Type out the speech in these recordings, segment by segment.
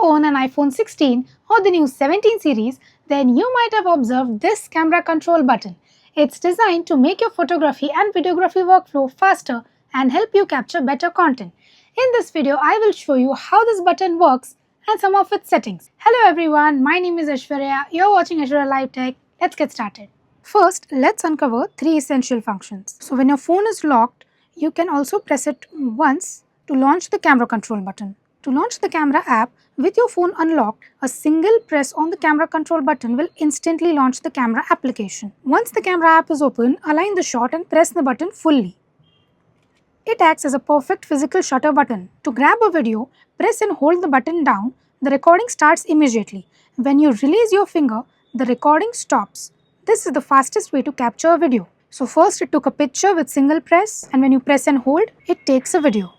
own an iPhone 16 or the new 17 series, then you might have observed this camera control button. It's designed to make your photography and videography workflow faster and help you capture better content. In this video, I will show you how this button works and some of its settings. Hello everyone, my name is Aishwarya. You're watching Aishwarya Live Tech. Let's get started. First, let's uncover three essential functions. So when your phone is locked, you can also press it once to launch the camera control button. To launch the camera app with your phone unlocked, a single press on the camera control button will instantly launch the camera application. Once the camera app is open, align the shot and press the button fully. It acts as a perfect physical shutter button. To grab a video, press and hold the button down. The recording starts immediately. When you release your finger, the recording stops. This is the fastest way to capture a video. So first it took a picture with single press, and when you press and hold, it takes a video.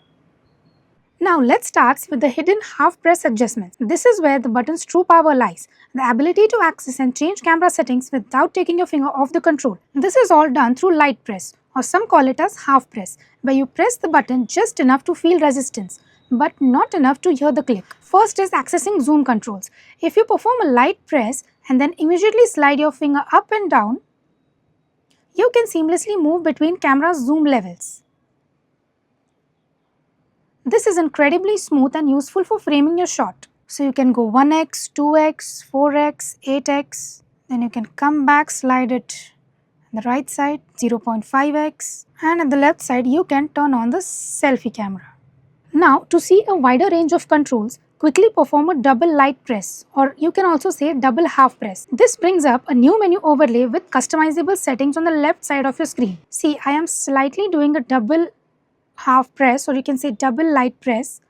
Now let's start with the hidden half press adjustment. This is where the button's true power lies, the ability to access and change camera settings without taking your finger off the control. This is all done through light press, or some call it as half press, where you press the button just enough to feel resistance, but not enough to hear the click. First is accessing zoom controls. If you perform a light press and then immediately slide your finger up and down, you can seamlessly move between camera's zoom levels. This is incredibly smooth and useful for framing your shot. So you can go 1x, 2x, 4x, 8x, then you can come back, slide it on the right side 0.5x, and at the left side you can turn on the selfie camera. Now to see a wider range of controls, quickly perform a double light press, or you can also say double half press. This brings up a new menu overlay with customizable settings on the left side of your screen. See, I am slightly doing a double half press, or you can say double light press,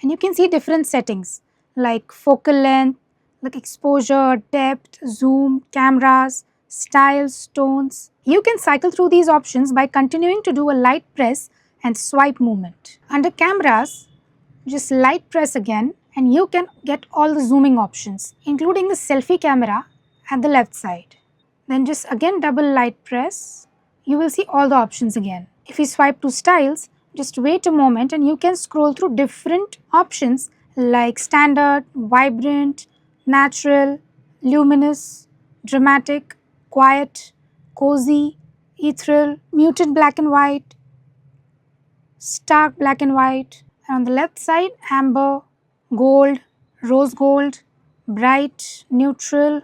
and you can see different settings like focal length, like exposure, depth, zoom, cameras, styles, tones. You can cycle through these options by continuing to do a light press and swipe movement. Under cameras, just light press again and you can get all the zooming options, including the selfie camera at the left side. Then just again double light press, you will see all the options again. If you swipe to styles, just wait a moment and you can scroll through different options like standard, vibrant, natural, luminous, dramatic, quiet, cozy, ethereal, muted black and white, stark black and white, and on the left side amber, gold, rose gold, bright, neutral,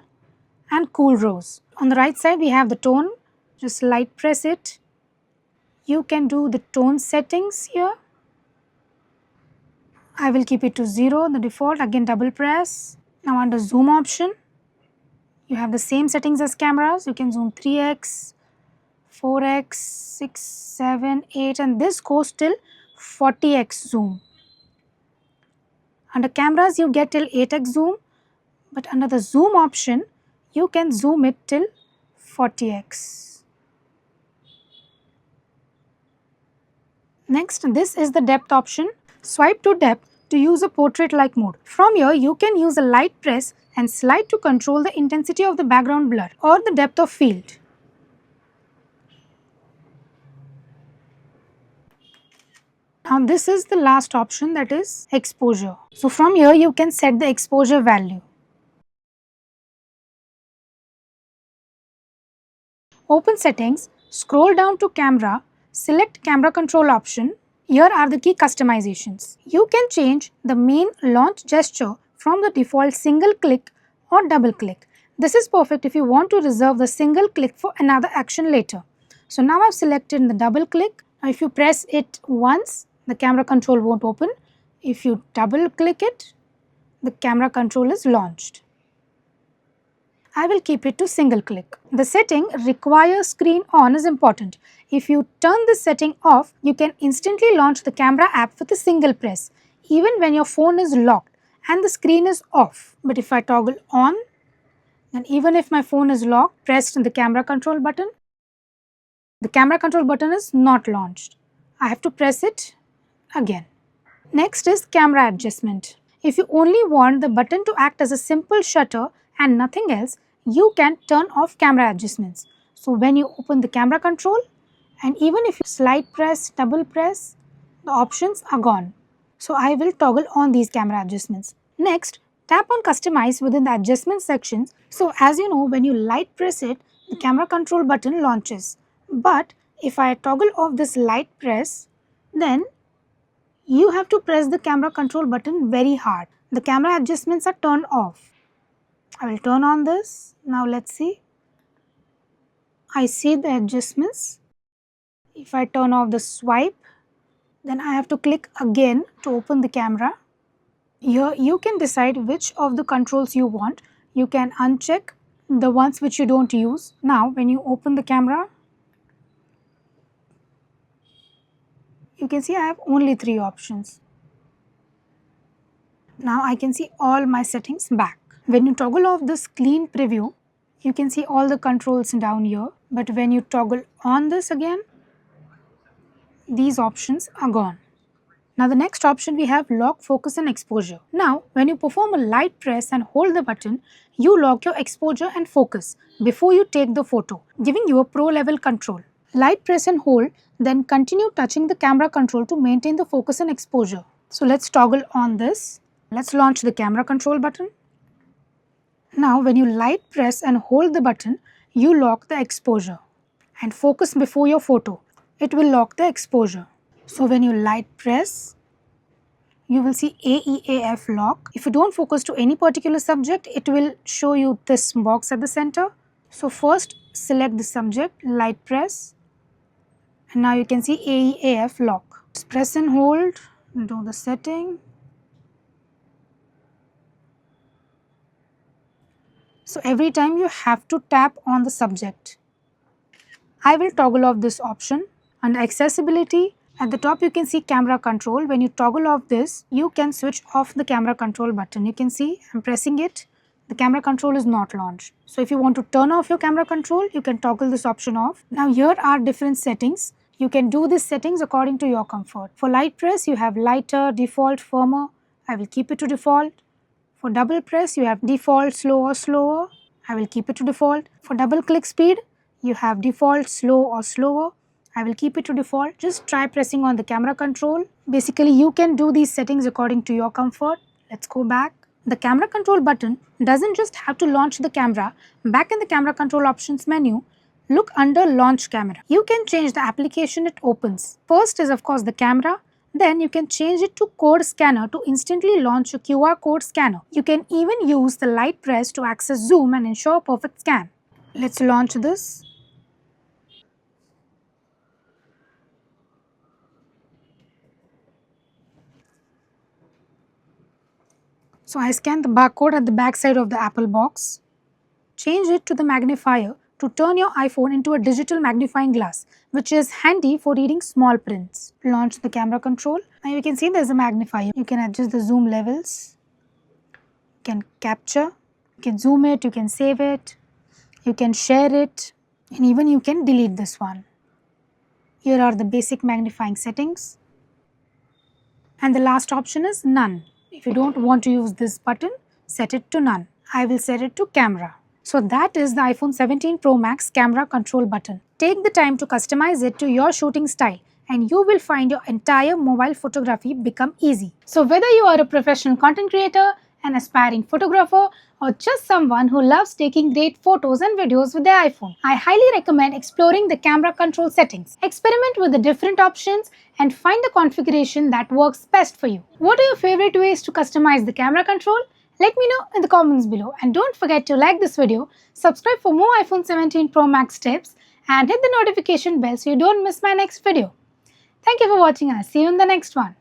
and cool rose. On the right side we have the tone, just light press it. You can do the tone settings here. I will keep it to 0, the default, again double press. Now under zoom option, you have the same settings as cameras. You can zoom 3x, 4x, 6, 7, 8, and this goes till 40x zoom. Under cameras you get till 8x zoom, but under the zoom option you can zoom it till 40x. Next, this is the depth option. Swipe to depth to use a portrait-like mode. From here, you can use a light press and slide to control the intensity of the background blur or the depth of field. Now, this is the last option, that is exposure. So, from here, you can set the exposure value. Open settings, scroll down to camera, select camera control option. Here are the key customizations. You can change the main launch gesture from the default single click or double click. This is perfect if you want to reserve the single click for another action later. So now I've selected the double click. Now if you press it once, the camera control won't open. If you double click it, the camera control is launched. I will keep it to single click. The setting require screen on is important. If you turn this setting off, you can instantly launch the camera app with a single press, even when your phone is locked and the screen is off. But if I toggle on, then even if my phone is locked, pressed the camera control button, the camera control button is not launched. I have to press it again. Next is camera adjustment. If you only want the button to act as a simple shutter and nothing else, you can turn off camera adjustments. So when you open the camera control, and even if you slide press, double press, the options are gone. So I will toggle on these camera adjustments. Next, Tap on Customize within the adjustment sections. So as you know, when you light press it, the camera control button launches. But if I toggle off this light press, then you have to press the camera control button very hard. The camera adjustments are turned off. I will turn on this. Now let's see. I see the adjustments. If I turn off the swipe, then I have to click again to open the camera. Here you can decide which of the controls you want. You can uncheck the ones which you don't use. Now when you open the camera, you can see I have only 3 options. Now I can see all my settings back. When you toggle off this clean preview, you can see all the controls down here. But when you toggle on this again, these options are gone. Now the next option we have lock, focus and exposure. Now when you perform a light press and hold the button, you lock your exposure and focus before you take the photo, giving you a pro level control. Light press and hold, then continue touching the camera control to maintain the focus and exposure. So let's toggle on this. Let's launch the camera control button. Now when you light press and hold the button, you lock the exposure and focus before your photo. It will lock the exposure. So when you light press, you will see AEAF lock. If you don't focus to any particular subject, it will show you this box at the center. So first select the subject, light press, and now you can see AEAF lock. Just press and hold, do the setting. So every time you have to tap on the subject. I will toggle off this option. Under accessibility, at the top you can see camera control. When you toggle off this, you can switch off the camera control button. You can see I'm pressing it, the camera control is not launched. So if you want to turn off your camera control, you can toggle this option off. Now here are different settings. You can do these settings according to your comfort. For light press, you have lighter, default, firmer. I will keep it to default. For double press, you have default, slow or slower. I will keep it to default. For double click speed, you have default, slow or slower. I will keep it to default. Just try pressing on the camera control. Basically, you can do these settings according to your comfort. Let's go back. The camera control button doesn't just have to launch the camera. Back in the camera control options menu, look under launch camera. You can change the application it opens. First is of course the camera. Then you can change it to code scanner to instantly launch a QR code scanner. You can even use the light press to access zoom and ensure perfect scan. Let's launch this. So I scan the barcode at the back side of the Apple box. Change it to the magnifier to turn your iPhone into a digital magnifying glass, which is handy for reading small prints. Launch the camera control. Now you can see there's a magnifier. You can adjust the zoom levels. You can capture. You can zoom it, you can save it. You can share it. And even you can delete this one. Here are the basic magnifying settings. And the last option is none. If you don't want to use this button, set it to none. I will set it to camera. So that is the iPhone 17 Pro Max camera control button. Take the time to customize it to your shooting style and you will find your entire mobile photography become easy. So whether you are a professional content creator, an aspiring photographer, or just someone who loves taking great photos and videos with their iPhone, I highly recommend exploring the camera control settings. Experiment with the different options and find the configuration that works best for you. What are your favorite ways to customize the camera control? Let me know in the comments below, and don't forget to like this video, subscribe for more iPhone 17 Pro Max tips and hit the notification bell so you don't miss my next video. Thank you for watching and I'll see you in the next one.